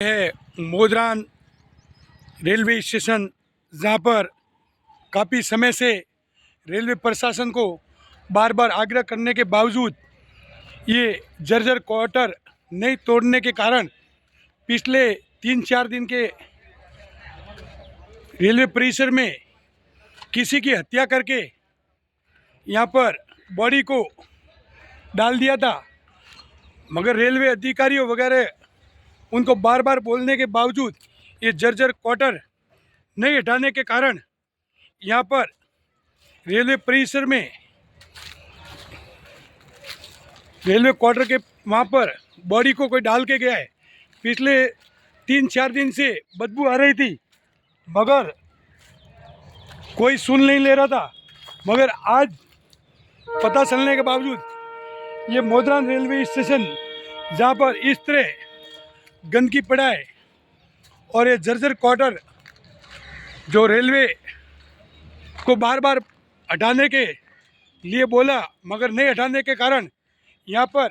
है Modran railway station, जहाँ पर काफ़ी समय से रेलवे प्रशासन को बार बार आग्रह करने के बावजूद ये जर्जर क्वार्टर नहीं तोड़ने के कारण पिछले 3-4 दिन के रेलवे परिसर में किसी की हत्या करके यहाँ पर बॉडी को डाल दिया था। मगर रेलवे अधिकारियों वगैरह उनको बार बार बोलने के बावजूद ये जर्जर क्वार्टर नहीं हटाने के कारण यहाँ पर रेलवे परिसर में रेलवे क्वार्टर के वहाँ पर बॉडी को कोई डाल के गया है। पिछले 3-4 दिन से बदबू आ रही थी मगर कोई सुन नहीं ले रहा था। मगर आज पता चलने के बावजूद ये मोदरान रेलवे स्टेशन, जहाँ पर इस तरह गंदगी पड़ा है और ये जर्जर क्वार्टर जो रेलवे को बार बार हटाने के लिए बोला मगर नहीं हटाने के कारण यहाँ पर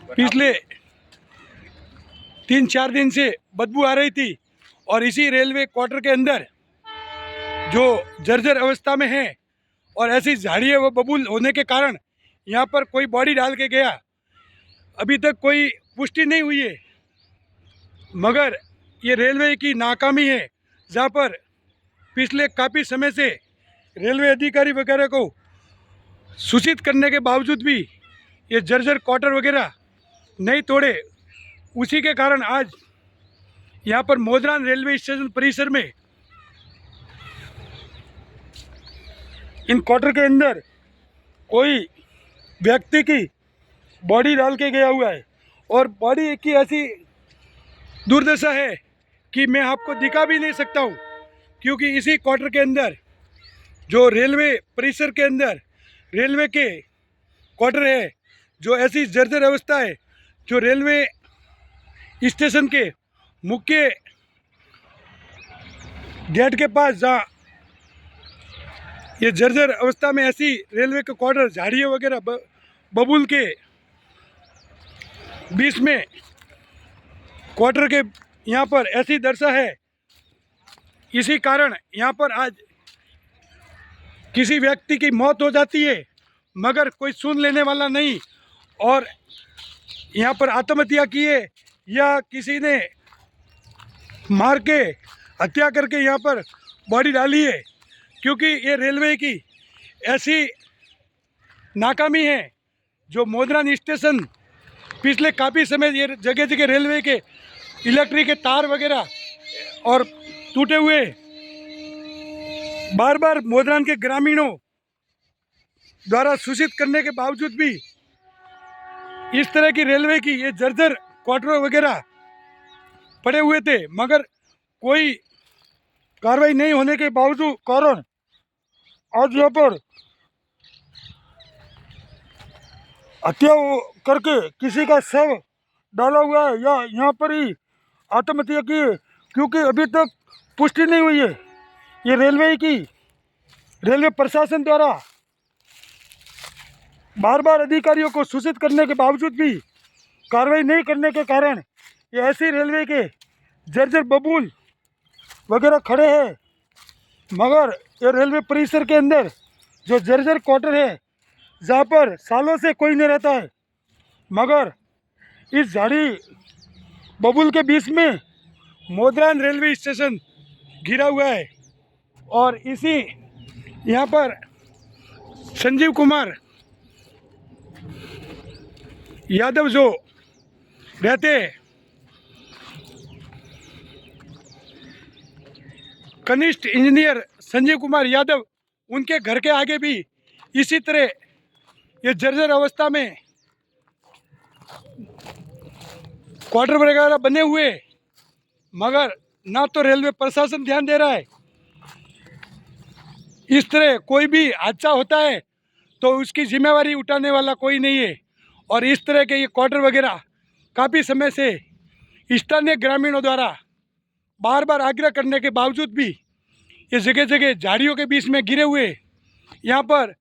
पिछले 3-4 दिन से बदबू आ रही थी। और इसी रेलवे क्वार्टर के अंदर जो जर्जर अवस्था में है और ऐसी झाड़ियाँ व बबूल होने के कारण यहाँ पर कोई बॉडी डाल के गया। अभी तक कोई पुष्टि नहीं हुई है मगर ये रेलवे की नाकामी है, जहाँ पर पिछले काफ़ी समय से रेलवे अधिकारी वगैरह को सूचित करने के बावजूद भी ये जर्जर क्वार्टर वगैरह नहीं तोड़े। उसी के कारण आज यहाँ पर मोदरान रेलवे स्टेशन परिसर में इन क्वार्टर के अंदर कोई व्यक्ति की बॉडी डाल के गया हुआ है। और बॉडी की ऐसी दुर्दशा है कि मैं आपको दिखा भी नहीं सकता हूँ, क्योंकि इसी क्वार्टर के अंदर जो रेलवे परिसर के अंदर रेलवे के क्वार्टर है, जो ऐसी जर्जर अवस्था है, जो रेलवे स्टेशन के मुख्य गेट के पास जहाँ ये जर्जर अवस्था में ऐसी रेलवे के क्वार्टर झाड़ियाँ वगैरह बबूल के बीच में क्वार्टर के यहाँ पर ऐसी दशा है। इसी कारण यहाँ पर आज किसी व्यक्ति की मौत हो जाती है मगर कोई सुन लेने वाला नहीं। और यहाँ पर आत्महत्या की है या किसी ने मार के हत्या करके यहाँ पर बॉडी डाली है, क्योंकि ये रेलवे की ऐसी नाकामी है। जो मोदरान स्टेशन पिछले काफ़ी समय ये जगह जगह रेलवे के इलेक्ट्रिक के तार वगैरह और टूटे हुए, बार बार मोदरान के ग्रामीणों द्वारा सूचित करने के बावजूद भी इस तरह की रेलवे की ये जर्जर क्वार्टर वगैरह पड़े हुए थे मगर कोई कार्रवाई नहीं होने के बावजूद कारण आज यहाँ पर हत्या करके किसी का शव डाला हुआ है या यहाँ पर ही आत्महत्या की है, क्योंकि अभी तक पुष्टि नहीं हुई है। ये रेलवे प्रशासन द्वारा बार बार अधिकारियों को सूचित करने के बावजूद भी कार्रवाई नहीं करने के कारण ये ऐसी रेलवे के जर्जर बबूल वगैरह खड़े हैं। मगर ये रेलवे परिसर के अंदर जो जर्जर क्वार्टर है, जहाँ पर सालों से कोई नहीं रहता है, मगर इस झाड़ी बबूल के बीच में मोदरान रेलवे स्टेशन घिरा हुआ है। और इसी यहाँ पर संजीव कुमार यादव जो रहते हैं, कनिष्ठ इंजीनियर संजीव कुमार यादव, उनके घर के आगे भी इसी तरह ये जर्जर अवस्था में क्वार्टर वगैरह बने हुए, मगर ना तो रेलवे प्रशासन ध्यान दे रहा है। इस तरह कोई भी हादसा होता है तो उसकी जिम्मेवारी उठाने वाला कोई नहीं है। और इस तरह के ये क्वार्टर वगैरह काफ़ी समय से स्थानीय ग्रामीणों द्वारा बार बार आग्रह करने के बावजूद भी ये जगह जगह झाड़ियों के बीच में गिरे हुए, यहाँ पर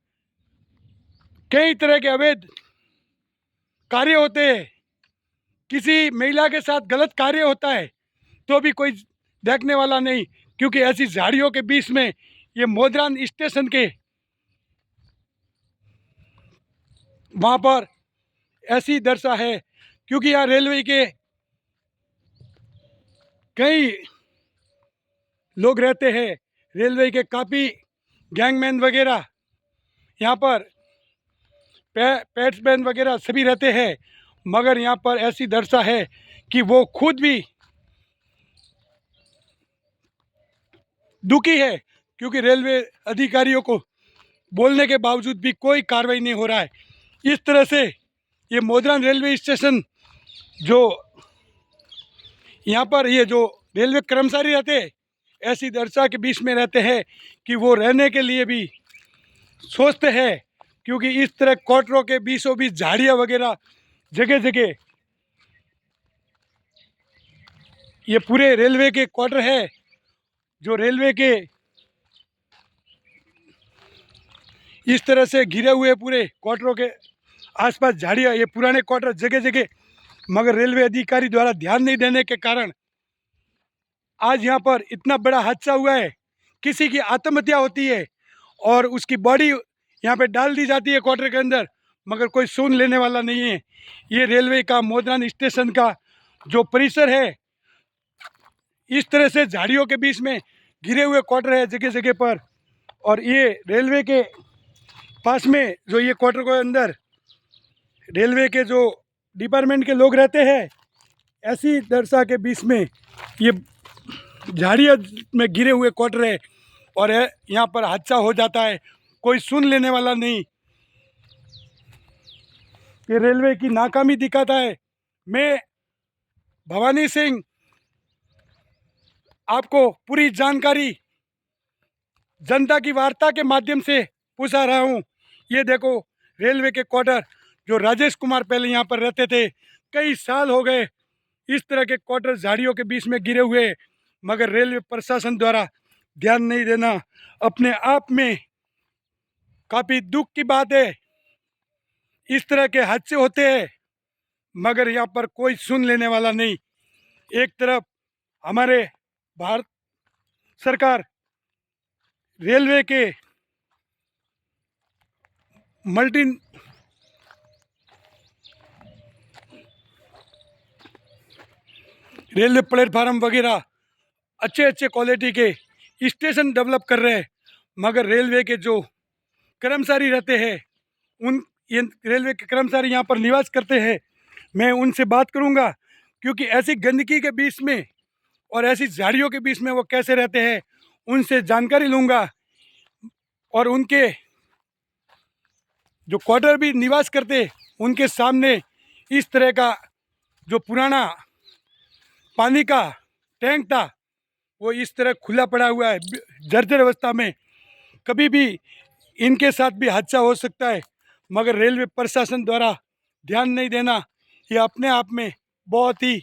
कई तरह के अवैध कार्य होते हैं। किसी महिला के साथ गलत कार्य होता है तो भी कोई देखने वाला नहीं, क्योंकि ऐसी झाड़ियों के बीच में ये मोदरान स्टेशन के वहाँ पर ऐसी दशा है, क्योंकि यहाँ रेलवे के कई लोग रहते हैं, रेलवे के काफ़ी गैंगमैन वगैरह यहाँ पर पैट्समैन वगैरह सभी रहते हैं, मगर यहाँ पर ऐसी दशा है कि वो खुद भी दुखी है, क्योंकि रेलवे अधिकारियों को बोलने के बावजूद भी कोई कार्रवाई नहीं हो रहा है। इस तरह से ये मोदरान रेलवे स्टेशन जो यहाँ पर ये जो रेलवे कर्मचारी रहते हैं, ऐसी दशा के बीच में रहते हैं कि वो रहने के लिए भी सोचते हैं, क्योंकि इस तरह क्वार्टरों के बीचों बीच झाड़ियाँ वगैरह जगह जगह, ये पूरे रेलवे के क्वार्टर है, जो रेलवे के इस तरह से घिरे हुए पूरे क्वार्टरों के आसपास झाड़ियाँ, ये पुराने क्वार्टर जगह जगह, मगर रेलवे अधिकारी द्वारा ध्यान नहीं देने के कारण आज यहाँ पर इतना बड़ा हादसा हुआ है। किसी की आत्महत्या होती है और उसकी बॉडी यहाँ पे डाल दी जाती है क्वार्टर के अंदर, मगर कोई सुन लेने वाला नहीं है। ये रेलवे का मोदरान स्टेशन का जो परिसर है, इस तरह से झाड़ियों के बीच में घिरे हुए क्वार्टर है जगह जगह पर, और ये रेलवे के पास में जो ये क्वार्टर के अंदर रेलवे के जो डिपार्टमेंट के लोग रहते हैं, ऐसी दशा के बीच में ये झाड़ियों में घिरे हुए क्वार्टर है और यहाँ पर हादसा हो जाता है, कोई सुन लेने वाला नहीं। ये रेलवे की नाकामी दिखाता है। मैं भवानी सिंह आपको पूरी जानकारी जनता की वार्ता के माध्यम से पूछा रहा हूँ। ये देखो रेलवे के क्वार्टर, जो राजेश कुमार पहले यहाँ पर रहते थे, कई साल हो गए इस तरह के क्वार्टर झाड़ियों के बीच में गिरे हुए, मगर रेलवे प्रशासन द्वारा ध्यान नहीं देना अपने आप में काफ़ी दुख की बात है। इस तरह के हादसे होते हैं, मगर यहाँ पर कोई सुन लेने वाला नहीं। एक तरफ हमारे भारत सरकार रेलवे के मल्टी रेलवे प्लेटफार्म वगैरह अच्छे अच्छे क्वालिटी के स्टेशन डेवलप कर रहे हैं, मगर रेलवे के जो कर्मचारी रहते हैं, उन ये रेलवे के कर्मचारी यहाँ पर निवास करते हैं, मैं उनसे बात करूँगा, क्योंकि ऐसी गंदगी के बीच में और ऐसी झाड़ियों के बीच में वो कैसे रहते हैं, उनसे जानकारी लूँगा। और उनके जो क्वार्टर भी निवास करते, उनके सामने इस तरह का जो पुराना पानी का टैंक था, वो इस तरह खुला पड़ा हुआ है जर्जर अवस्था में। कभी भी इनके साथ भी हादसा हो सकता है, मगर रेलवे प्रशासन द्वारा ध्यान नहीं देना ये अपने आप में बहुत ही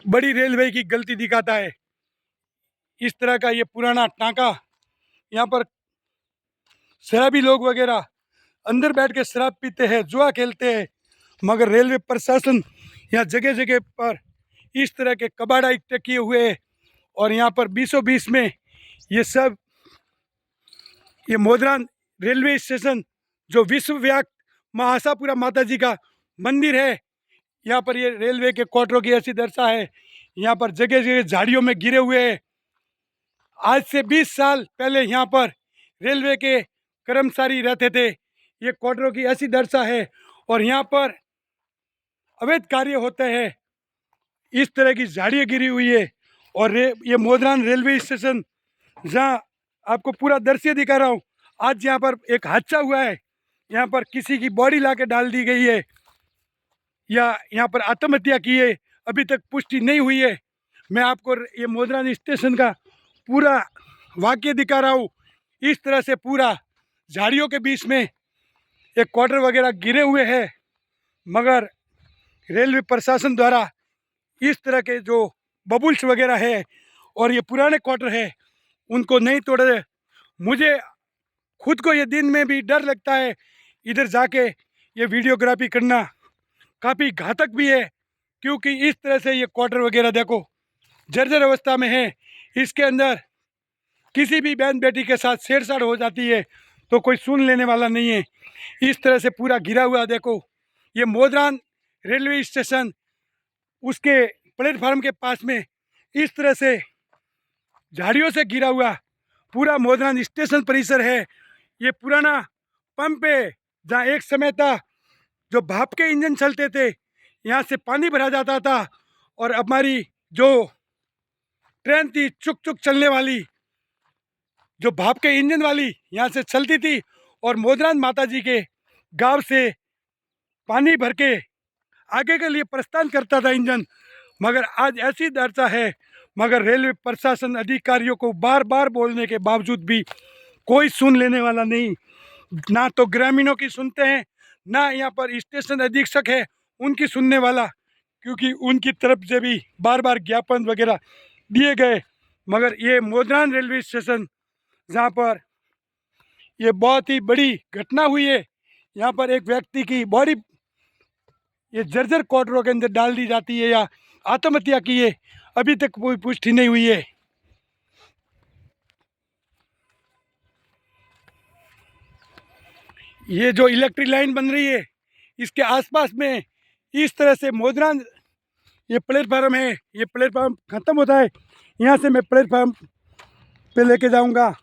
बड़ी रेलवे की गलती दिखाता है। इस तरह का ये पुराना टांका, यहाँ पर शराबी लोग वगैरह अंदर बैठ के शराब पीते हैं, जुआ खेलते हैं, मगर रेलवे प्रशासन यहाँ जगह जगह पर इस तरह के कबाड़ा इकट्ठे किए हुए हैं, और यहाँ पर बीसों बीस में ये सब ये मोदरान रेलवे स्टेशन जो विश्वव्यापी महाआशापुरा माता जी का मंदिर है, यहाँ पर ये रेलवे के क्वार्टरों की ऐसी दशा है। यहाँ पर जगह जगह झाड़ियों में गिरे हुए हैं। आज से 20 साल पहले यहाँ पर रेलवे के कर्मचारी रहते थे। ये क्वार्टरों की ऐसी दशा है और यहाँ पर अवैध कार्य होते हैं। इस तरह की झाड़ियाँ गिरी हुई है और ये मोदरान रेलवे स्टेशन जहाँ आपको पूरा दृश्य दिखा रहा हूँ। आज यहाँ पर एक हादसा हुआ है, यहाँ पर किसी की बॉडी ला के डाल दी गई है या यहाँ पर आत्महत्या की है, अभी तक पुष्टि नहीं हुई है। मैं आपको ये मोदरान स्टेशन का पूरा वाक्य दिखा रहा हूँ। इस तरह से पूरा झाड़ियों के बीच में एक क्वार्टर वगैरह गिरे हुए हैं, मगर रेलवे प्रशासन द्वारा इस तरह के जो बबुल्स वगैरह है और ये पुराने क्वार्टर है उनको नहीं तोड़े। मुझे खुद को ये दिन में भी डर लगता है इधर जाके ये वीडियोग्राफी करना काफ़ी घातक भी है, क्योंकि इस तरह से ये क्वार्टर वगैरह देखो जर्जर अवस्था में है। इसके अंदर किसी भी बहन बेटी के साथ छेड़छाड़ हो जाती है तो कोई सुन लेने वाला नहीं है। इस तरह से पूरा घिरा हुआ देखो, ये मोदरान रेलवे स्टेशन उसके प्लेटफार्म के पास में इस तरह से झाड़ियों से घिरा हुआ पूरा मोदरान स्टेशन परिसर है। ये पुराना पंप है जहाँ एक समय था जो भाप के इंजन चलते थे, यहाँ से पानी भरा जाता था और हमारी जो ट्रेन थी चुक चुक चलने वाली, जो भाप के इंजन वाली यहाँ से चलती थी और मोदरान माता जी के गांव से पानी भर के आगे के लिए प्रस्थान करता था इंजन। मगर आज ऐसी दशा है, मगर रेलवे प्रशासन अधिकारियों को बार बार बोलने के बावजूद भी कोई सुन लेने वाला नहीं। ना तो ग्रामीणों की सुनते हैं, ना यहाँ पर स्टेशन अधीक्षक है उनकी सुनने वाला, क्योंकि उनकी तरफ से भी बार बार ज्ञापन वगैरह दिए गए। मगर ये मोदरान रेलवे स्टेशन जहाँ पर ये बहुत ही बड़ी घटना हुई है, यहाँ पर एक व्यक्ति की बॉडी ये जर्जर क्वार्टरों के अंदर डाल दी जाती है या आत्महत्या की है, अभी तक कोई पुष्टि नहीं हुई है। ये जो इलेक्ट्रिक लाइन बन रही है इसके आसपास में इस तरह से मोदरान ये प्लेटफार्म है, ये प्लेटफार्म ख़त्म होता है, यहाँ से मैं प्लेटफार्म पे लेके जाऊंगा।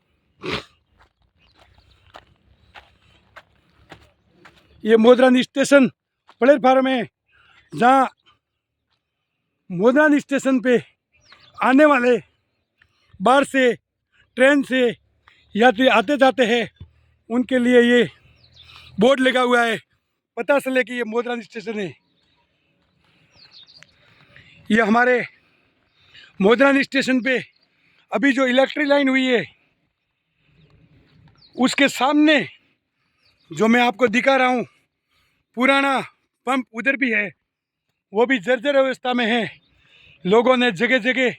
ये मोदरान स्टेशन प्लेटफार्म है जहाँ मोदरान स्टेशन पे आने वाले बाहर से ट्रेन से यात्री आते जाते हैं उनके लिए ये बोर्ड लगा हुआ है, पता चले कि ये मोदरान स्टेशन है। ये हमारे मोदरान स्टेशन पे अभी जो इलेक्ट्रिक लाइन हुई है उसके सामने जो मैं आपको दिखा रहा हूँ पुराना पंप उधर भी है, वो भी जर्जर अवस्था में है। लोगों ने जगह जगह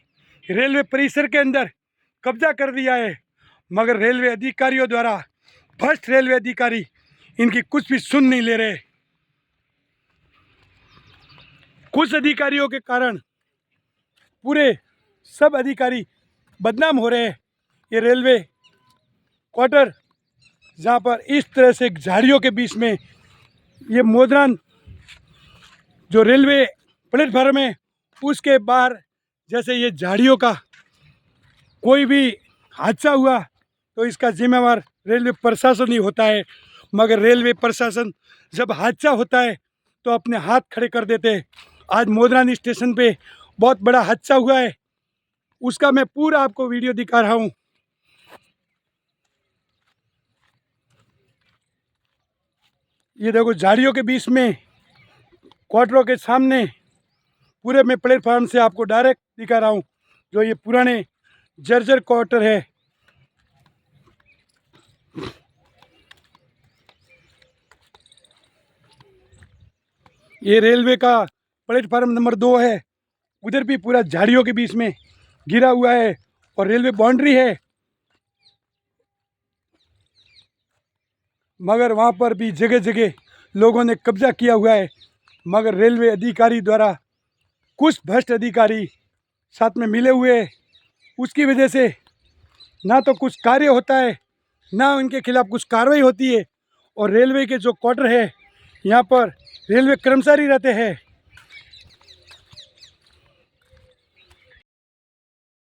रेलवे परिसर के अंदर कब्जा कर दिया है, मगर रेलवे अधिकारियों द्वारा भ्रष्ट रेलवे अधिकारी इनकी कुछ भी सुन नहीं ले रहे। कुछ अधिकारियों के कारण पूरे सब अधिकारी बदनाम हो रहे हैं। ये रेलवे क्वार्टर जहाँ पर इस तरह से झाड़ियों के बीच में ये मोदरान जो रेलवे प्लेटफार्म है उसके बाहर जैसे ये झाड़ियों का कोई भी हादसा हुआ तो इसका जिम्मेवार रेलवे प्रशासन ही होता है। मगर रेलवे प्रशासन जब हादसा होता है तो अपने हाथ खड़े कर देते हैं। आज मोदरान स्टेशन पे बहुत बड़ा हादसा हुआ है, उसका मैं पूरा आपको वीडियो दिखा रहा हूँ। ये देखो झाड़ियों के बीच में क्वार्टरों के सामने पूरे मैं प्लेटफार्म से आपको डायरेक्ट दिखा रहा हूँ जो ये पुराने जर्जर क्वार्टर है। ये रेलवे का प्लेटफार्म नंबर 2 है, उधर भी पूरा झाड़ियों के बीच में गिरा हुआ है और रेलवे बाउंड्री है, मगर वहाँ पर भी जगह जगह लोगों ने कब्जा किया हुआ है। मगर रेलवे अधिकारी द्वारा कुछ भ्रष्ट अधिकारी साथ में मिले हुए हैं, उसकी वजह से ना तो कुछ कार्य होता है ना उनके खिलाफ कुछ कार्रवाई होती है। और रेलवे के जो क्वार्टर है यहाँ पर रेलवे कर्मचारी रहते हैं,